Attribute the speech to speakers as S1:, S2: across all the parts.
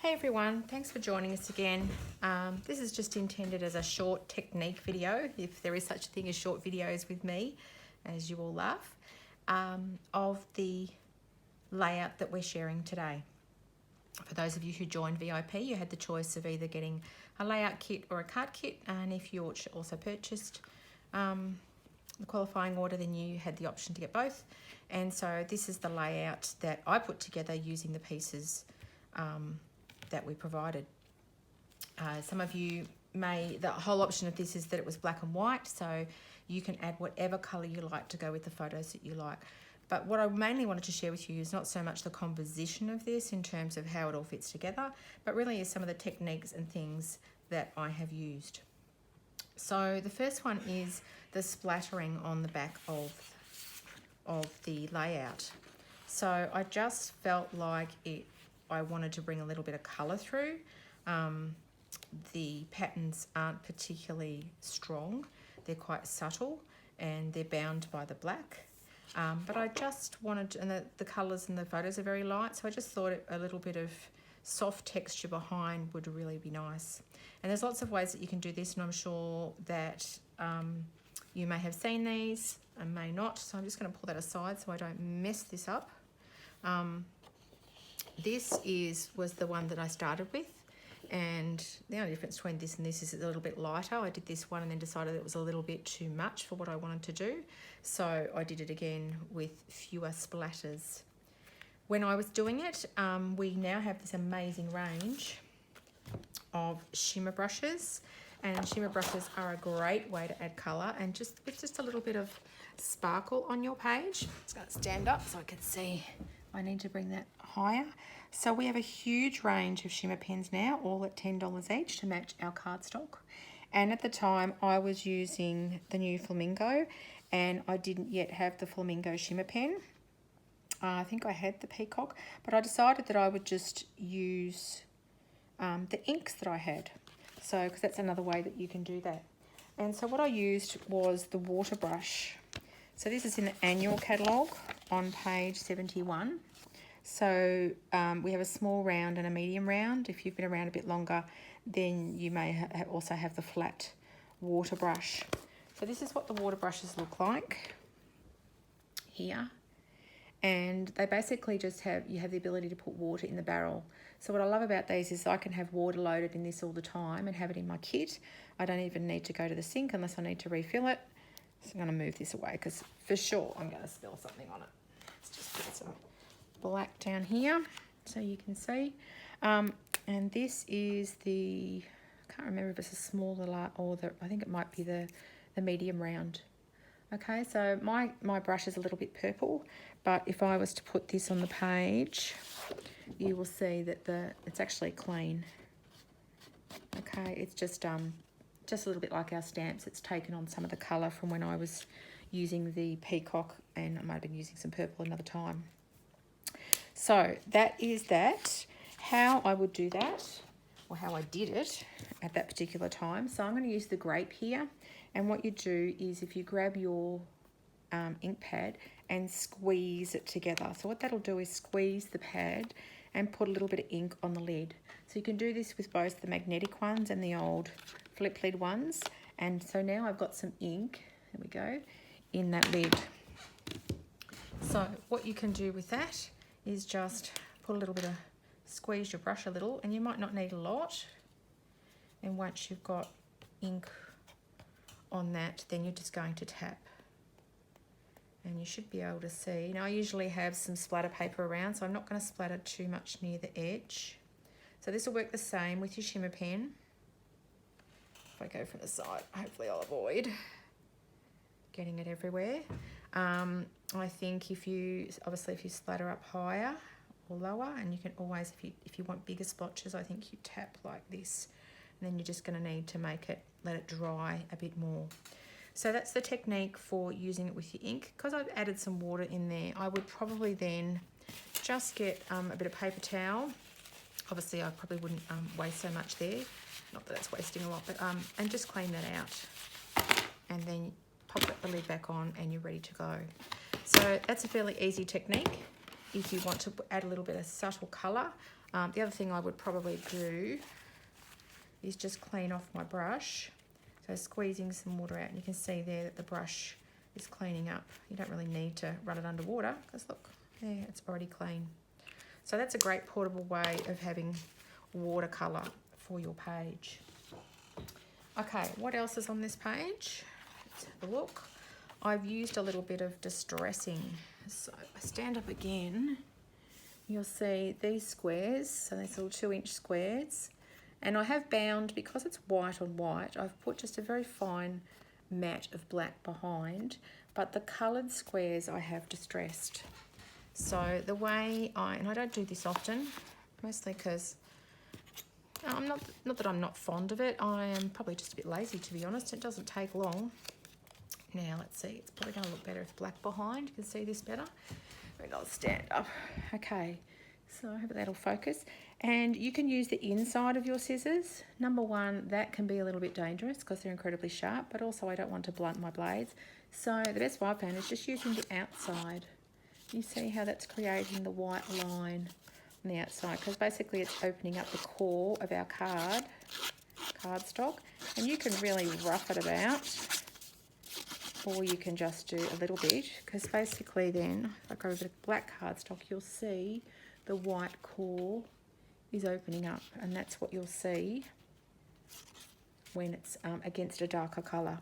S1: Hey everyone, thanks for joining us again. This is just intended as a short technique video, if there is such a thing as short videos with me, as you all love, of the layout that we're sharing today. For those of you who joined VIP, you had the choice of either getting a layout kit or a card kit, and if you also purchased the qualifying order, then you had the option to get both. And so this is the layout that I put together using the pieces that we provided. Some of you the whole option of this is that it was black and white, so you can add whatever colour you like to go with the photos that you like. But what I mainly wanted to share with you is not so much the composition of this in terms of how it all fits together, but really is some of the techniques and things that I have used. So the first one is the splattering on the back of the layout. So I just felt like I wanted to bring a little bit of colour through. The patterns aren't particularly strong. They're quite subtle and they're bound by the black. But I just wanted, and the colours and the photos are very light, so I just thought a little bit of soft texture behind would really be nice. And there's lots of ways that you can do this, and I'm sure that you may have seen these and may not. So I'm just going to pull that aside so I don't mess this up. This was the one that I started with, and the only difference between this and this is it's a little bit lighter. I did this one and then decided it was a little bit too much for what I wanted to do, so I did it again with fewer splatters. When I was doing it, we now have this amazing range of shimmer brushes, and shimmer brushes are a great way to add colour and with just a little bit of sparkle on your page. It's going to stand up so I can see. I need to bring that higher. So we have a huge range of shimmer pens now, all at $10 each to match our cardstock. And at the time I was using the new Flamingo, and I didn't yet have the Flamingo shimmer pen. I think I had the Peacock, but I decided that I would just use the inks that I had. So, because that's another way that you can do that. And so what I used was the water brush. So this is in the annual catalogue on page 71. So we have a small round and a medium round. If you've been around a bit longer, then you may also have the flat water brush. So this is what the water brushes look like here. And they basically just you have the ability to put water in the barrel. So what I love about these is I can have water loaded in this all the time and have it in my kit. I don't even need to go to the sink unless I need to refill it. So I'm going to move this away because for sure I'm going to spill something on it. Let's just put some black down here so you can see. And this is I can't remember if it's a smaller or I think it might be the medium round. Okay, so my brush is a little bit purple, but if I was to put this on the page, you will see that it's actually clean. Okay, it's just a little bit like our stamps. It's taken on some of the colour from when I was using the Peacock, and I might have been using some purple another time. So that is that. How I would do that, or how I did it at that particular time. So I'm going to use the grape here, and what you do is if you grab your ink pad and squeeze it together. So what that'll do is squeeze the pad and put a little bit of ink on the lid. So you can do this with both the magnetic ones and the old flip lid ones. And so now I've got some ink, there we go, in that lid. So what you can do with that is just put a little bit of, squeeze your brush a little, and you might not need a lot. And once you've got ink on that, then you're just going to tap. And you should be able to see. Now I usually have some splatter paper around, so I'm not going to splatter too much near the edge. So this will work the same with your shimmer pen. If I go from the side, hopefully I'll avoid getting it everywhere. I think if you splatter up higher or lower, and you can always, if you want bigger splotches, I think you tap like this, and then you're just going to need to let it dry a bit more. So that's the technique for using it with your ink. Because I've added some water in there, I would probably then just get a bit of paper towel. Obviously I probably wouldn't waste so much there, not that it's wasting a lot, but and just clean that out, and then pop the lid back on and you're ready to go. So that's a fairly easy technique. If you want to add a little bit of subtle colour, The other thing I would probably do is just clean off my brush. So squeezing some water out, and you can see there that the brush is cleaning up. You don't really need to run it under water because look, there, it's already clean. So that's a great portable way of having watercolour for your page. Okay, what else is on this page? Let's have a look. I've used a little bit of distressing. So if I stand up again, you'll see these squares, so these little 2-inch squares. And I have bound, because it's white on white, I've put just a very fine mat of black behind, but the coloured squares I have distressed. So the way and I don't do this often, mostly because I'm not that I'm not fond of it, I am probably just a bit lazy, to be honest. It doesn't take long. Now let's see, it's probably going to look better if black behind. You can see this better. Maybe I'll stand up. Okay, so I hope that'll focus. And you can use the inside of your scissors. Number one, that can be a little bit dangerous because they're incredibly sharp, but also I don't want to blunt my blades. So the best way I found is just using the outside. You see how that's creating the white line on the outside, because basically it's opening up the core of our cardstock, and you can really rough it about, or you can just do a little bit, because basically then, if I go over to black cardstock, you'll see the white core is opening up, and that's what you'll see when it's against a darker colour.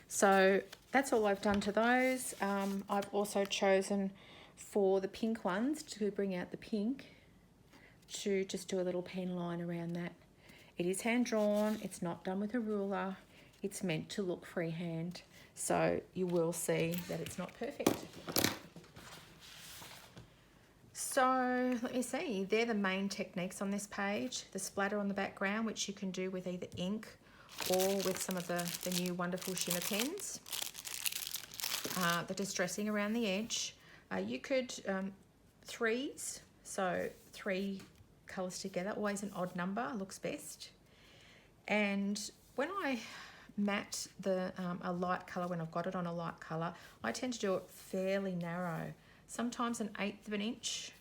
S1: So that's all I've done to those. I've also chosen for the pink ones to bring out the pink, to just do a little pen line around that. It is hand drawn, it's not done with a ruler, it's meant to look freehand, so you will see that it's not perfect. So let me see, they're the main techniques on this page. The splatter on the background, which you can do with either ink or with some of the new wonderful shimmer pens. The distressing around the edge. You could threes, so 3 colours together, always an odd number, looks best. And when I matte a light colour, when I've got it on a light colour, I tend to do it fairly narrow, sometimes 1/8 of an inch.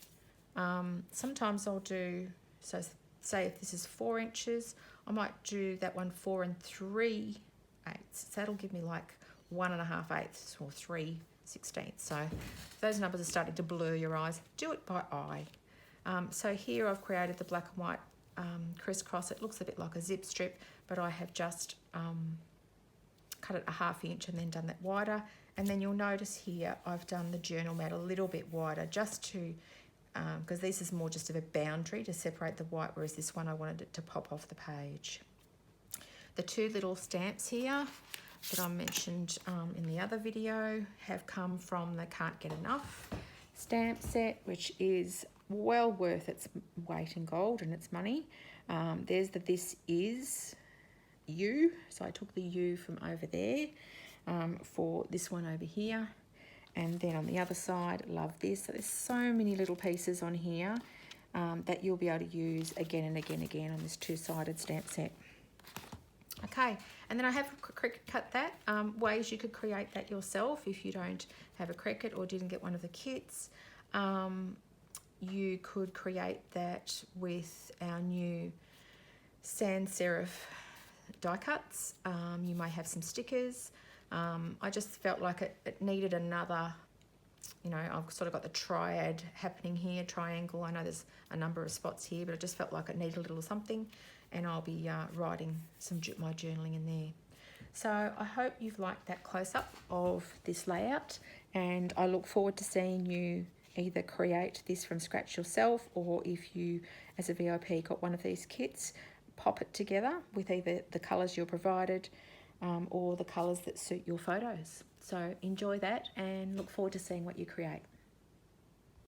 S1: Sometimes I'll do, so say if this is 4 inches, I might do that one 4 3/8. So that'll give me like 1.5/8 or 3/16. So those numbers are starting to blur your eyes. Do it by eye. So here I've created the black and white crisscross. It looks a bit like a zip strip, but I have just cut it 1/2 inch and then done that wider. And then you'll notice here I've done the journal mat a little bit wider, just to because this is more just of a boundary to separate the white, whereas this one I wanted it to pop off the page. The 2 little stamps here that I mentioned in the other video have come from the Can't Get Enough stamp set, which is well worth its weight in gold and its money. There's the This Is You, so I took the U from over there for this one over here. And then on the other side, love this. So there's so many little pieces on here that you'll be able to use again and again and again on this 2-sided stamp set. Okay, and then I have Cricut cut that. Ways you could create that yourself if you don't have a Cricut or didn't get one of the kits. You could create that with our new sans serif die cuts. You may have some stickers. I just felt like it needed another, you know, I've sort of got the triad happening here, triangle. I know there's a number of spots here, but I just felt like it needed a little something, and I'll be writing my journaling in there. So I hope you've liked that close-up of this layout, and I look forward to seeing you either create this from scratch yourself, or if you, as a VIP, got one of these kits, pop it together with either the colours you're provided or the colours that suit your photos. So enjoy that and look forward to seeing what you create.